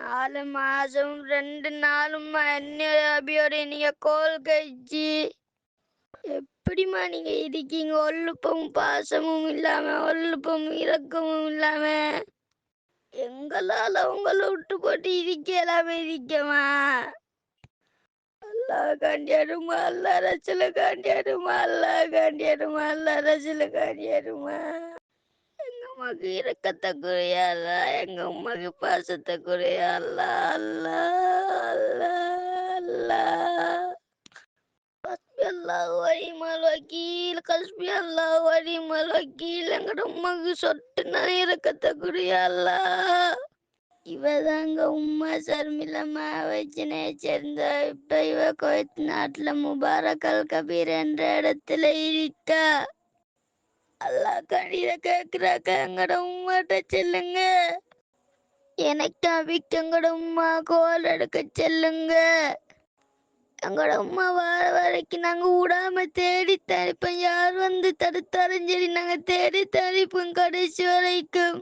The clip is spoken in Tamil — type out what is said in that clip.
4 மாசம் 2 நாளும்மா என்னையோட அபியோட நீங்க கோல் கழிச்சு எப்படிம்மா நீங்க இருக்கீங்க? ஒல்லுப்பமும் பாசமும் இல்லாம, ஒல்லுப்பமும் இரக்கமும் இல்லாம எங்களால உங்களை விட்டு போட்டு இருக்கலாம இருக்கமா? அல்லாஹ் காண்டியாடுமா, அல்லாஹ் ரசூல காண்டியாடுமா, அல்லாஹ் காண்டியாடுமா, அல்லாஹ் ரசூல காண்டியாடுமா. எங்க உமாக்கு இரக்கத்தை குறையா அல்லா, எங்க உமாக்கு பாசத்தை குறையா அல்லா, அல்லா அல்லா அல்லா. கஸ்பி அல்லாஹ் வலிமல் வக்கீல், கஸ்பி அல்லாஹ் வலிமல் வக்கீல். எங்கட உமாக்கு சொட்டு நான் இரக்கத்தை குறையா அல்லா. இவதாங்க உம்மா சர்மிளமா வச்சினை சேர்ந்த. இப்ப இவ குவைத் நாட்டுல முபாரக் அல் கபீர் என்ற இடத்துல இருக்கா. அல்லாஹ் கண்ணீர கேக்குறாக்க எங்கட உம்மாட்ட செல்லுங்க. எனக்கு அபிக்கு எங்கட உம்மா கோல் எடுக்க செல்லுங்க. எங்கட உம்மா வார வரைக்கும் நாங்க விடாம தேடி தரிப்போம். யார் வந்து தடுத்தாலும் சரி நாங்க தேடி தரிப்போம் கடைசி வரைக்கும்.